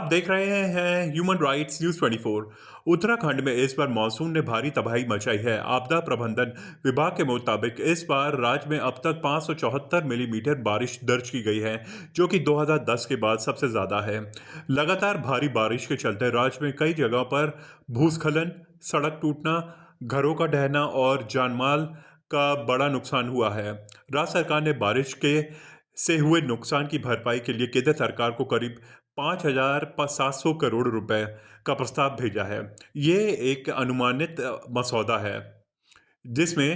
देख रहे हैं ह्यूमन राइट्स न्यूज 24। उत्तराखंड में इस बार मानसून ने भारी तबाही मचाई है। आपदा प्रबंधन विभाग के मुताबिक इस बार राज्य में अब तक 574 मिलीमीटर बारिश दर्ज की गई है, जो कि 2010 के बाद सबसे ज्यादा है। लगातार भारी बारिश के चलते राज्य में कई जगहों पर भूस्खलन, सड़क टूटना, घरों का ढहना और जानमाल का बड़ा नुकसान हुआ है। राज्य सरकार ने बारिश के से हुए नुकसान की भरपाई के लिए केंद्र सरकार को करीब 5,700 करोड़ रुपए का प्रस्ताव भेजा है। ये एक अनुमानित मसौदा है जिसमें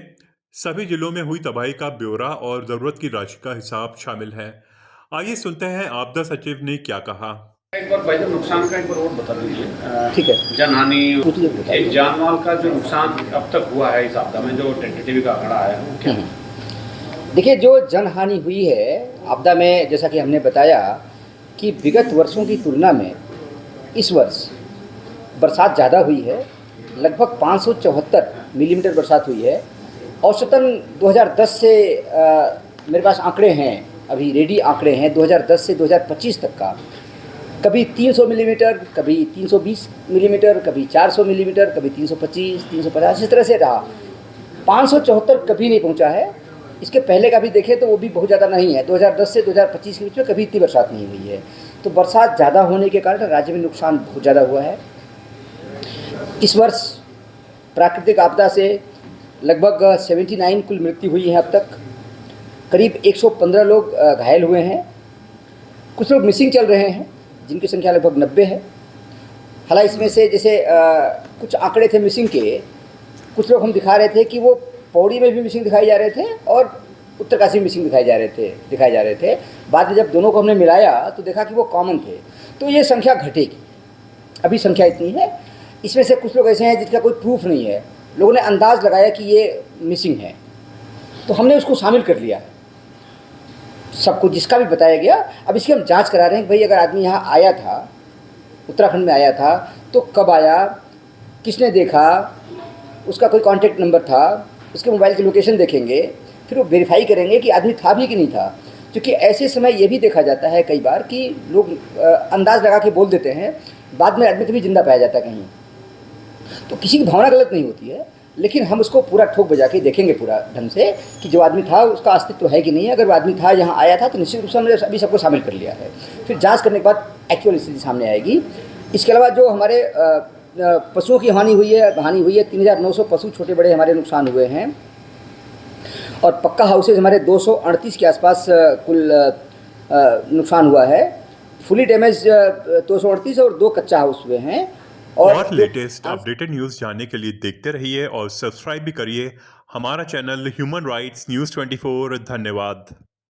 सभी जिलों में हुई तबाही का ब्यौरा और जरूरत की राशि का हिसाब शामिल है। आइए सुनते हैं आपदा सचिव ने क्या कहा। एक बार भाई नुकसान का एक बार और बता दीजिए। ठीक है। जनहानि, जान माल का जो नुकसान अब तक हुआ है इस आपदा में, जो टेंटेटिव का आंकड़ा आया है वो क्या? देखिए, जो जनहानि हुई है आपदा में, जैसा कि हमने बताया कि विगत वर्षों की तुलना में इस वर्ष बरसात ज़्यादा हुई है। लगभग 574 मिलीमीटर बरसात हुई है। औसतन 2010 से मेरे पास आंकड़े हैं, अभी रेडी आंकड़े हैं 2010 से 2025 तक का। कभी 300 मिलीमीटर, कभी 320 मिलीमीटर, कभी 400 मिलीमीटर, कभी 325, 350, इस तरह से रहा। 574 कभी नहीं पहुंचा है। इसके पहले का भी देखें तो वो भी बहुत ज़्यादा नहीं है। 2010 से 2025 के बीच में कभी इतनी बरसात नहीं हुई है। तो बरसात ज़्यादा होने के कारण राज्य में नुकसान बहुत ज़्यादा हुआ है। इस वर्ष प्राकृतिक आपदा से लगभग 79 कुल मृत्यु हुई है अब तक। करीब 115 लोग घायल हुए हैं। कुछ लोग मिसिंग चल रहे हैं, जिनकी संख्या लगभग 90 है। हालांकि इसमें से जैसे कुछ आंकड़े थे मिसिंग के, कुछ लोग हम दिखा रहे थे कि वो पौड़ी में भी मिसिंग दिखाई जा रहे थे और उत्तरकाशी में मिसिंग दिखाई जा रहे थे। बाद में जब दोनों को हमने मिलाया तो देखा कि वो कॉमन थे। तो ये संख्या घटेगी, अभी संख्या इतनी है। इसमें से कुछ लोग ऐसे हैं जिसका कोई प्रूफ नहीं है, लोगों ने अंदाज़ लगाया कि ये मिसिंग है, तो हमने उसको शामिल कर लिया है सबको, जिसका भी बताया गया। अब इसकी हम जांच करा रहे हैं कि भाई अगर आदमी यहाँ आया था, उत्तराखंड में आया था, तो कब आया, किसने देखा, उसका कोई कॉन्टैक्ट नंबर था, उसके मोबाइल की लोकेशन देखेंगे, फिर वो वेरीफाई करेंगे कि आदमी था भी कि नहीं था। क्योंकि ऐसे समय ये भी देखा जाता है कई बार कि लोग अंदाज़ लगा के बोल देते हैं, बाद में आदमी कभी जिंदा पाया जाता है कहीं। तो किसी की भावना गलत नहीं होती है, लेकिन हम उसको पूरा ठोक बजा के देखेंगे पूरा ढंग से कि जो आदमी था उसका अस्तित्व है कि नहीं है। अगर वो आदमी था, यहाँ आया था, तो निश्चित रूप से हमने अभी सबको शामिल कर लिया है। फिर जांच करने के बाद एक्चुअल स्थिति सामने आएगी। इसके अलावा जो हमारे पशुओं की हानि हुई है 3,900 पशु छोटे बड़े हमारे नुकसान हुए हैं। और पक्का हाउसेज हमारे 238 के आसपास कुल नुकसान हुआ है। फुली डैमेज 238 और 2 कच्चा हाउस हुए हैं। और लेटेस्ट अपडेटेड न्यूज़ जानने के लिए देखते रहिए और सब्सक्राइब भी करिए हमारा चैनल ह्यूमन राइट्स न्यूज़ 24। धन्यवाद।